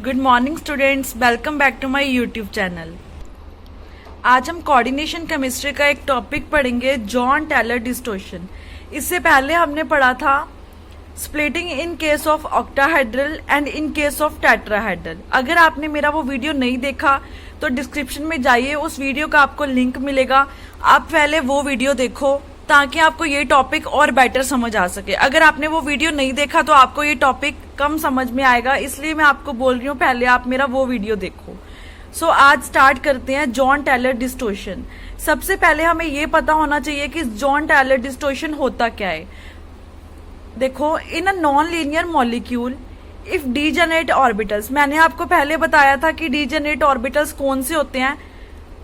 Good morning students, welcome back to my YouTube channel. आज हम coordination chemistry का एक टॉपिक पढ़ेंगे, जॉन टेलर डिस्टोर्शन। इससे पहले हमने पढ़ा था splitting in case of octahedral and in case of tetrahedral. अगर आपने मेरा वो वीडियो नहीं देखा तो डिस्क्रिप्शन में जाइए, उस वीडियो का आपको लिंक मिलेगा। आप पहले वो वीडियो देखो ताकि आपको ये टॉपिक और बेटर समझ आ सके। अगर आपने वो वीडियो नहीं देखा तो आपको ये टॉपिक कम समझ में आएगा, इसलिए मैं आपको बोल रही हूँ पहले आप मेरा वो वीडियो देखो। सो आज स्टार्ट करते हैं जॉन टेलर डिस्टोर्शन। सबसे पहले हमें ये पता होना चाहिए कि जॉन टेलर डिस्टोर्शन होता क्या है। देखो, in a non linear molecule if degenerate orbitals, मैंने आपको पहले बताया था कि डीजेनरेट ऑर्बिटल्स कौन से होते हैं,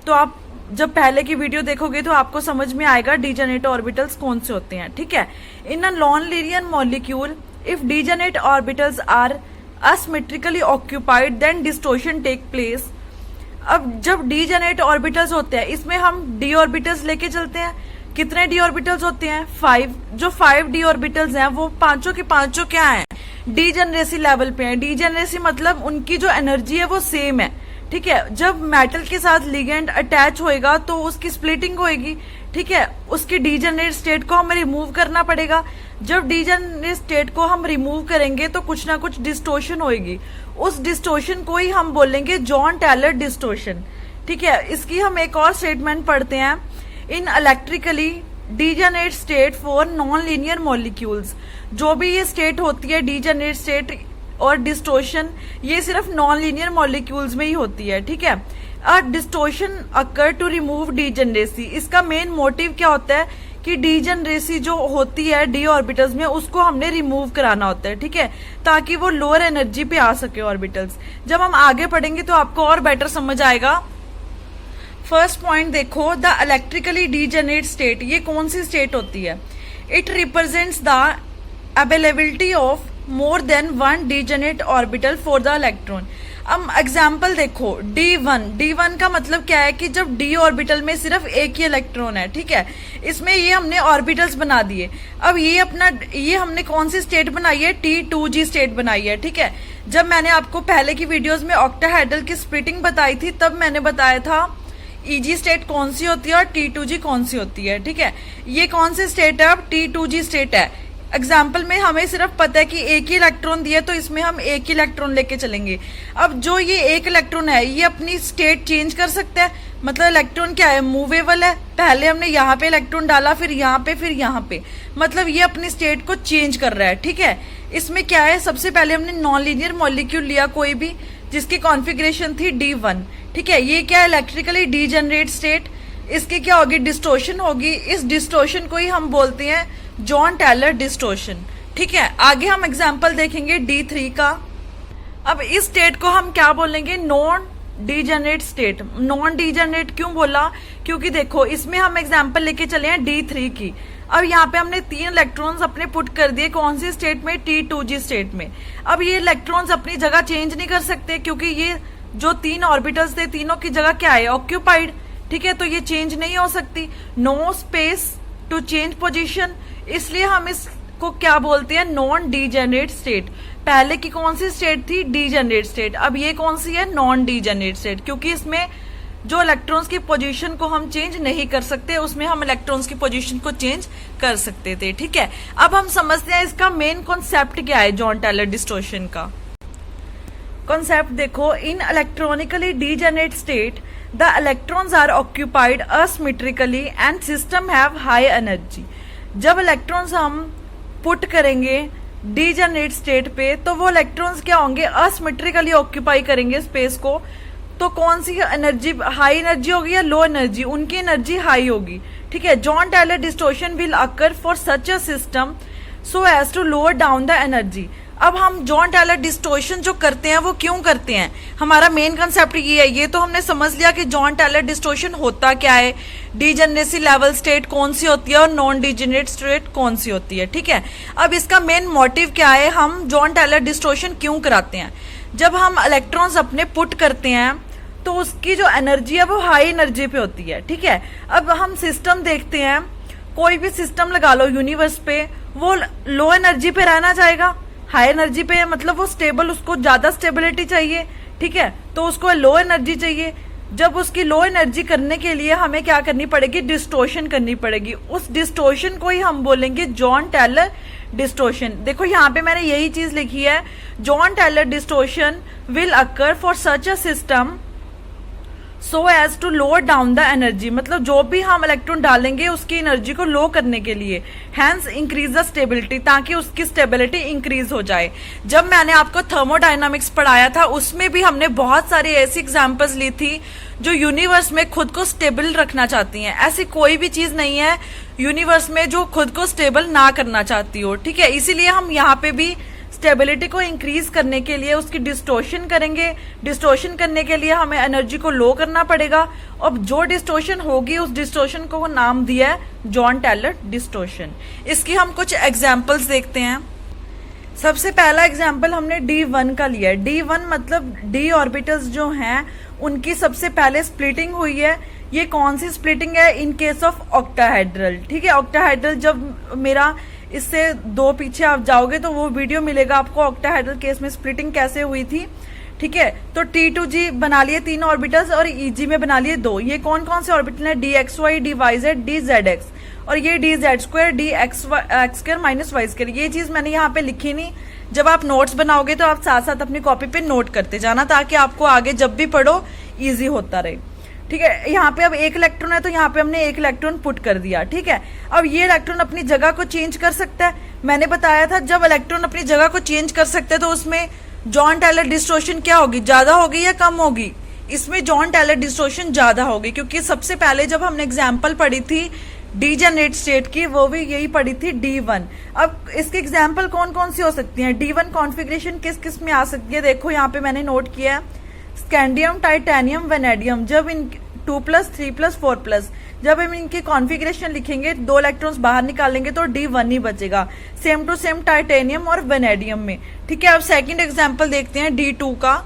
तो आप जब पहले की वीडियो देखोगे तो आपको समझ में आएगा डीजेनरेट ऑर्बिटल्स कौन से होते हैं। ठीक है, in a non linear molecule if degenerate orbitals are asymmetrically occupied then distortion take place. अब जब डीजेनरेट ऑर्बिटल्स होते हैं, इसमें हम डी ऑर्बिटल्स लेके चलते हैं। कितने डी ऑर्बिटल्स होते हैं? 5। जो 5 डी ऑर्बिटल्स हैं वो पांचों के पांचों क्या हैं? डीजेनरेसी लेवल पे हैं। डीजेनरेसी मतलब उनकी जो एनर्जी है वो सेम है। ठीक है, जब मेटल के साथ लिगेंड अटैच होएगा तो उसकी स्प्लिटिंग होएगी। ठीक है, उसकी डीजेनरेट स्टेट को हमें रिमूव करना पड़ेगा। जब डीजेनरेट स्टेट को हम रिमूव करेंगे तो कुछ ना कुछ डिस्टोर्शन होएगी। उस डिस्टोर्शन को ही हम बोलेंगे जॉन टेलर डिस्टोर्शन। ठीक है, इसकी हम एक और स्टेटमेंट पढ़ते हैं, in electrically degenerate state for non linear molecules. जो भी ये स्टेट होती है डीजेनरेट स्टेट और डिस्टोर्शन, ये सिर्फ नॉन लीनियर मॉलिक्यूल्स में ही होती है। ठीक है, a distortion occur to remove degeneracy. इसका मेन मोटिव क्या होता है कि डीजेनरेसी जो होती है डी ऑर्बिटल्स में उसको हमने रिमूव कराना होता है। ठीक है, ताकि वो लोअर एनर्जी पे आ सके ऑर्बिटल्स। जब हम आगे पढ़ेंगे तो आपको और बेटर समझ आएगा। फर्स्ट पॉइंट देखो, द इलेक्ट्रिकली डीजेनरेट स्टेट, ये कौन सी स्टेट होती है? It represents the availability of more than one degenerate orbital for the electron. अब एग्जाम्पल देखो, D1 का मतलब क्या है कि जब डी ऑर्बिटल में सिर्फ एक ही इलेक्ट्रॉन है। ठीक है, इसमें ये हमने ऑर्बिटल्स बना दिए। अब ये हमने कौन सी स्टेट बनाई है? T2G स्टेट बनाई है। ठीक है, जब मैंने आपको पहले की वीडियोस में ऑक्टाहेड्रल की स्प्लिटिंग बताई थी तब मैंने बताया था EG स्टेट कौन सी होती है और T2G कौन सी होती है। ठीक है, ये कौन सी स्टेट है? अब T2G स्टेट है। एग्जाम्पल में हमें सिर्फ पता है कि एक ही इलेक्ट्रॉन दिया तो इसमें हम एक ही इलेक्ट्रॉन लेके चलेंगे। अब जो ये एक इलेक्ट्रॉन है ये अपनी स्टेट चेंज कर सकता है, मतलब इलेक्ट्रॉन क्या है? मूवेबल है। पहले हमने यहाँ पे इलेक्ट्रॉन डाला, फिर यहाँ पे, फिर यहाँ पे, मतलब ये अपनी स्टेट को चेंज कर रहा है। ठीक है, इसमें क्या है? सबसे पहले हमने नॉन लीनियर मॉलिक्यूल लिया कोई भी जिसकी कॉन्फ़िगरेशन थी D1। ठीक है, ये क्या है? Electrically degenerate state. इसकी क्या होगी? डिस्टोर्शन होगी। इस डिस्टोर्शन को ही हम बोलते हैं जॉन टेलर डिस्टोर्शन। ठीक है, आगे हम एग्जांपल देखेंगे D3 का। अब इस स्टेट को हम क्या बोलेंगे? Non degenerate state. Non degenerate क्यों बोला? क्योंकि देखो इसमें हम एग्जांपल लेके चले हैं D3 की। अब यहाँ पे हमने 3 इलेक्ट्रॉन्स अपने पुट कर दिए, कौन सी स्टेट में? T2G स्टेट में। अब ये इलेक्ट्रॉन्स अपनी जगह चेंज नहीं कर सकते क्योंकि ये जो 3 ऑर्बिटल्स थे तीनों की जगह क्या है? ऑक्यूपाइड। ठीक है, तो ये चेंज नहीं हो सकती। No space to change position, इसलिए हम इसको क्या बोलते हैं? Non degenerate state. पहले की कौन सी स्टेट थी? Degenerate state. अब ये कौन सी है? नॉन डीजेनरेट स्टेट, क्योंकि इसमें जो इलेक्ट्रॉन्स की पोजीशन को हम चेंज नहीं कर सकते, उसमें हम इलेक्ट्रॉन्स की पोजीशन को चेंज कर सकते थे। ठीक है, अब हम समझते हैं इसका मेन कॉन्सेप्ट क्या है जॉन टेलर डिस्टोर्शन का। कॉन्सेप्ट देखो, in electronically degenerate state the electrons are occupied asymmetrically and system have high energy. जब इलेक्ट्रॉन्स हम पुट करेंगे डीजेनरेट स्टेट पे तो वो इलेक्ट्रॉन्स क्या होंगे? असिमेट्रिकली ऑक्यूपाई करेंगे स्पेस को। तो कौन सी एनर्जी? हाई एनर्जी होगी या लो एनर्जी? उनकी एनर्जी हाई होगी। ठीक है, John Teller distortion will occur for such a system so as to lower down the energy. अब हम जॉन टेलर डिस्टोर्शन जो करते हैं वो क्यों करते हैं? हमारा मेन कंसेप्ट ये है। ये तो हमने समझ लिया कि जॉन टेलर डिस्टोर्शन होता क्या है, डीजेनरेसी लेवल स्टेट कौन सी होती है और नॉन डीजेनरेट स्टेट कौन सी होती है। ठीक है, अब इसका मेन मोटिव क्या है? हम जॉन टेलर डिस्टोर्शन क्यों कराते हैं? जब हम इलेक्ट्रॉन्स अपने पुट करते हैं तो उसकी जो एनर्जी है वो हाई एनर्जी पे होती है। ठीक है, अब हम सिस्टम देखते हैं, कोई भी सिस्टम लगा लो यूनिवर्स पे, वो लो एनर्जी पे रहना चाहेगा? हाई एनर्जी पे है, मतलब वो स्टेबल, उसको ज्यादा स्टेबिलिटी चाहिए, ठीक है, तो उसको लो एनर्जी चाहिए। जब उसकी लो एनर्जी करने के लिए हमें क्या करनी पड़ेगी, डिस्टोर्शन करनी पड़ेगी। उस डिस्टोर्शन को ही हम बोलेंगे जॉन टेलर डिस्टोर्शन। देखो यहाँ पे मैंने यही चीज लिखी है, John Teller distortion will occur for such a system so as to lower down the energy, मतलब जो भी हम इलेक्ट्रॉन डालेंगे उसकी एनर्जी को लो करने के लिए, हैंस इंक्रीज द स्टेबिलिटी, ताकि उसकी स्टेबिलिटी इंक्रीज हो जाए। जब मैंने आपको थर्मोडायनामिक्स पढ़ाया था उसमें भी हमने बहुत सारी ऐसी एग्जांपल्स ली थी जो यूनिवर्स में खुद को स्टेबल रखना चाहती हैं। ऐसी कोई भी चीज नहीं है यूनिवर्स में जो खुद को स्टेबल ना करना चाहती हो, ठीक है। इसीलिए हम यहाँ पे भी स्टेबिलिटी को इंक्रीज करने के लिए उसकी डिस्टोर्शन करेंगे। डिस्टोर्शन करने के लिए हमें एनर्जी को लो करना पड़ेगा, और जो डिस्टोर्शन होगी उस डिस्टोर्शन को नाम दिया है जॉन टेलर डिस्टोर्शन। इसकी हम कुछ एग्जांपल्स देखते हैं। सबसे पहला एग्जांपल हमने D1 का लिया है। D1 मतलब d ऑर्बिटल्स जो हैं उनकी सबसे पहले स्प्लिटिंग हुई है। ये कौन सी स्प्लिटिंग है, इन केस ऑफ ऑक्टाहेड्रल, ठीक है। ऑक्टाहेड्रल, जब मेरा इससे दो पीछे आप जाओगे तो वो वीडियो मिलेगा आपको ऑक्टाहेड्रल केस में स्प्लिटिंग कैसे हुई थी, ठीक है। तो T2G बना लिए 3 ऑर्बिटल्स और EG में बना लिए 2। ये कौन कौन से ऑर्बिटल है, DXY, DYZ, DZX, और ये DZ2, DX2 माइनस Y2। ये चीज मैंने यहाँ पे लिखी नहीं, जब आप नोट्स बनाओगे तो आप साथ साथ अपनी कॉपी पे नोट करते जाना, ताकि आपको आगे जब भी पढ़ो इजी होता रहे, ठीक है। यहाँ पे अब एक इलेक्ट्रॉन है तो यहाँ पे हमने एक इलेक्ट्रॉन पुट कर दिया, ठीक है। अब ये इलेक्ट्रॉन अपनी जगह को चेंज कर सकता है। मैंने बताया था जब इलेक्ट्रॉन अपनी जगह को चेंज कर सकते हैं तो उसमें जॉन टेलर डिस्टोर्शन क्या होगी, ज्यादा होगी या कम होगी। इसमें जॉन टेलर डिस्टोर्शन ज्यादा होगी, क्योंकि सबसे पहले जब हमने एग्जाम्पल पढ़ी थी डीजेनरेट स्टेट की, वो भी यही पढ़ी थी D1। अब इसके एग्जाम्पल कौन कौन सी हो सकती हैं, D1 कॉन्फ़िगरेशन किस किस में आ सकती है। देखो यहाँ पे मैंने नोट किया है, स्कैंडियम, टाइटेनियम, वेनेडियम। जब इन 2+, 3+, 4+, जब हम इनकी कॉन्फ़िगरेशन लिखेंगे 2 इलेक्ट्रॉन्स बाहर निकालेंगे तो D1 ही बचेगा। सेम टू सेम टाइटेनियम और वेनेडियम में, ठीक है। अब सेकंड एग्जांपल देखते हैं D2 का।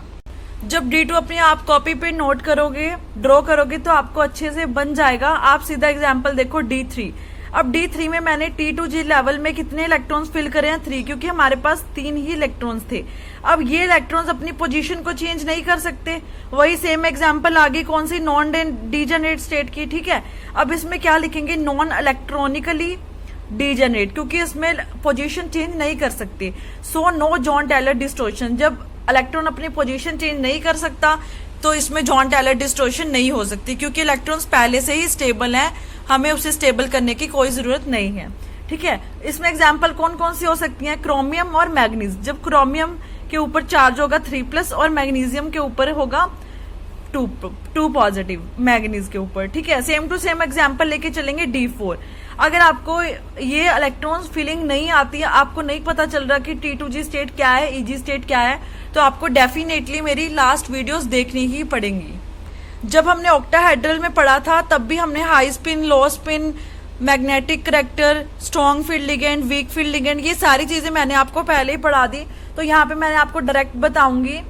जब D2 अपनी आप कॉपी पे नोट करोगे, ड्रॉ करोगे तो आपको अच्छे से बन जाएगा। आप सीधा एग्जांपल देखो D3। अब D3 में मैंने T2G लेवल में कितने इलेक्ट्रॉन्स फिल करे हैं, 3, क्योंकि हमारे पास 3 ही इलेक्ट्रॉन्स थे। अब ये इलेक्ट्रॉन्स अपनी पोजीशन को चेंज नहीं कर सकते। वही सेम एग्जांपल आ गई कौन सी, नॉन डीजेनरेट स्टेट की, ठीक है। अब इसमें क्या लिखेंगे, नॉन इलेक्ट्रॉनिकली डीजेनरेट, क्योंकि इसमें पोजीशन चेंज नहीं कर सकते। So no Jahn Teller distortion. जब इलेक्ट्रॉन अपनी पोजीशन चेंज नहीं कर सकता तो इसमें जॉन टेलर डिस्टोर्शन नहीं हो सकती, क्योंकि इलेक्ट्रॉन्स पहले से ही स्टेबल हैं, हमें उसे स्टेबल करने की कोई जरूरत नहीं है, ठीक है। इसमें एग्जांपल कौन कौन सी हो सकती हैं, क्रोमियम और मैग्नीज। जब क्रोमियम के ऊपर चार्ज होगा 3+ और मैग्नीशियम के ऊपर होगा 2 पॉजिटिव मैग्नीज के ऊपर, ठीक है। सेम टू सेम एग्जांपल लेके चलेंगे D4। अगर आपको ये इलेक्ट्रॉन्स फीलिंग नहीं आती है, आपको नहीं पता चल रहा कि T2G स्टेट क्या है, EG स्टेट क्या है, तो आपको डेफिनेटली मेरी लास्ट वीडियोस देखनी ही पड़ेंगी। जब हमने ऑक्टाहेड्रल में पढ़ा था तब भी हमने हाई स्पिन, लो spin, magnetic character, strong field ligand, weak field ligand, ये सारी चीजें मैंने आपको पहले ही पढ़ा दी। तो यहाँ पे मैंने आपको डायरेक्ट बताऊंगी।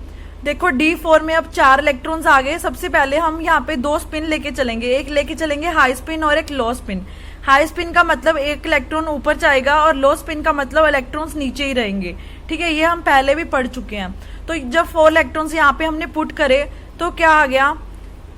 देखो D4 में अब 4 इलेक्ट्रॉन्स आ गए। सबसे पहले हम यहाँ पे 2 स्पिन लेके चलेंगे, एक लेके चलेंगे हाई स्पिन और एक लो स्पिन। हाई स्पिन का मतलब एक इलेक्ट्रॉन ऊपर जाएगा और लो स्पिन का मतलब इलेक्ट्रॉन्स नीचे ही रहेंगे, ठीक है। ये हम पहले भी पढ़ चुके हैं। तो जब 4 इलेक्ट्रॉन्स यहाँ पे हमने पुट करे तो क्या आ गया,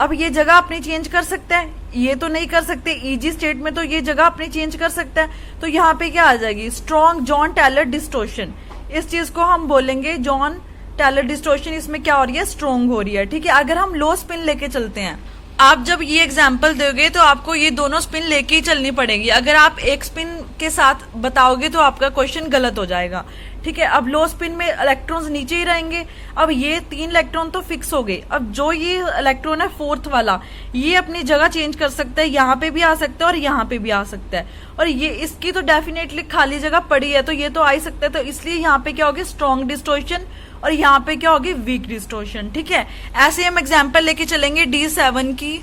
अब ये जगह अपनी चेंज कर सकता है, ये तो नहीं कर सकते। EG स्टेट में तो ये जगह अपनी चेंज कर सकता है, तो यहाँ पे क्या आ जाएगी, स्ट्रॉन्ग जॉन टेलर डिस्टोर्शन। इस चीज को हम बोलेंगे जॉन टेलर डिस्टोर्शन। इसमें क्या हो रही है, स्ट्रॉन्ग हो रही है, ठीक है। अगर हम लो स्पिन लेके चलते हैं, आप जब ये एग्जाम्पल दोगे तो आपको ये दोनों स्पिन लेके ही चलनी पड़ेगी। अगर आप एक स्पिन के साथ बताओगे तो आपका क्वेश्चन गलत हो जाएगा, ठीक है। अब लो स्पिन में इलेक्ट्रॉन्स नीचे ही रहेंगे। अब ये 3 इलेक्ट्रॉन तो फिक्स हो गए। अब जो ये इलेक्ट्रॉन है 4th वाला, ये अपनी जगह चेंज कर सकता है, यहाँ पे भी आ सकता है और यहाँ पे भी आ सकता है। और ये इसकी तो डेफिनेटली खाली जगह पड़ी है, तो ये तो आ ही सकता है। तो इसलिए यहाँ पे क्या होगी, स्ट्रॉन्ग डिस्टोर्शन, और यहाँ पे क्या होगी, वीक डिस्टोर्शन, ठीक है। ऐसे हम एग्जाम्पल लेके चलेंगे D7 की।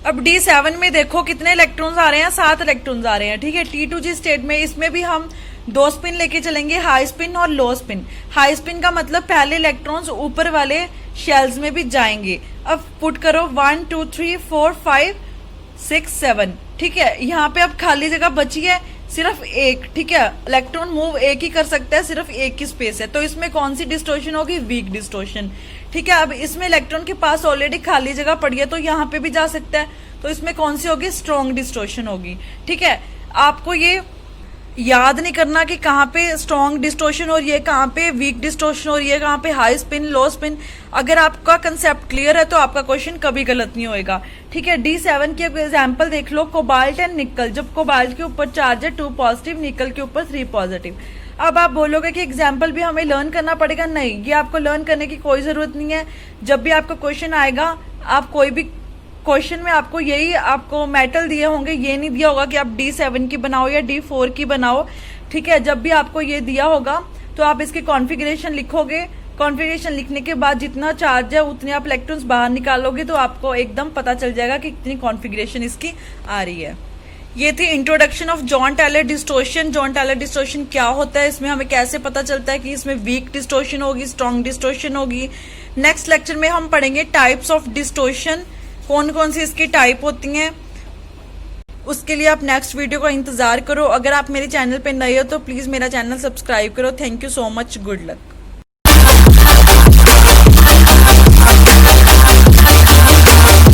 अब D7 में देखो कितने इलेक्ट्रॉन्स आ रहे हैं, 7 इलेक्ट्रॉन्स आ रहे हैं, ठीक है। T2G स्टेट में इसमें भी हम 2 स्पिन लेके चलेंगे, हाई स्पिन और लो स्पिन। हाई स्पिन का मतलब पहले इलेक्ट्रॉन्स ऊपर वाले शेल्स में भी जाएंगे। अब पुट करो 1 2 3 4 5 6 7, ठीक है। यहाँ पे अब खाली जगह बची है सिर्फ एक, ठीक है, इलेक्ट्रॉन मूव एक ही कर सकता है, सिर्फ एक की स्पेस है, तो इसमें कौन सी डिस्टोर्शन होगी? Weak distortion. ठीक है, अब इसमें इलेक्ट्रॉन के पास ऑलरेडी खाली जगह पड़ी है तो यहाँ पे भी जा सकता है, तो इसमें कौन सी होगी? स्ट्रॉन्ग डिस्टोर्शन होगी। ठीक है, आपको ये याद नहीं करना कि कहाँ पे स्ट्रॉन्ग डिस्टोर्शन हो रही है, कहाँ पे वीक डिस्टोर्शन हो रही है, कहाँ पे हाई स्पिन, लो स्पिन। अगर आपका कंसेप्ट क्लियर है तो आपका क्वेश्चन कभी गलत नहीं होएगा। ठीक है, D7 की एग्जांपल देख लो, कोबाल्ट एंड निकल। जब कोबाल्ट के ऊपर चार्ज है 2 पॉजिटिव, निकल के ऊपर 3 पॉजिटिव। अब आप बोलोगे कि एग्जाम्पल भी हमें लर्न करना पड़ेगा। नहीं, ये आपको लर्न करने की कोई जरूरत नहीं है। जब भी आपका क्वेश्चन आएगा, आप कोई भी क्वेश्चन में आपको यही आपको मेटल दिए होंगे, ये नहीं दिया होगा कि आप D7 की बनाओ या D4 की बनाओ। ठीक है, जब भी आपको ये दिया होगा तो आप इसकी कॉन्फ़िगरेशन लिखोगे। कॉन्फ़िगरेशन लिखने के बाद जितना चार्ज है उतने आप इलेक्ट्रॉन्स बाहर निकालोगे, तो आपको एकदम पता चल जाएगा कि कितनी कॉन्फ़िगरेशन इसकी आ रही है। ये थी introduction of John taller distortion. John taller distortion क्या होता है, इसमें हमें कैसे पता चलता है कि इसमें वीक डिस्टोर्शन होगी, स्ट्रॉन्ग डिस्टोर्शन होगी। नेक्स्ट लेक्चर में हम पढ़ेंगे टाइप्स ऑफ डिस्टोर्शन, कौन कौन सी इसकी टाइप होती हैं। उसके लिए आप नेक्स्ट वीडियो का इंतजार करो। अगर आप मेरे चैनल पे नए हो तो प्लीज मेरा चैनल सब्सक्राइब करो। Thank you so much, good luck.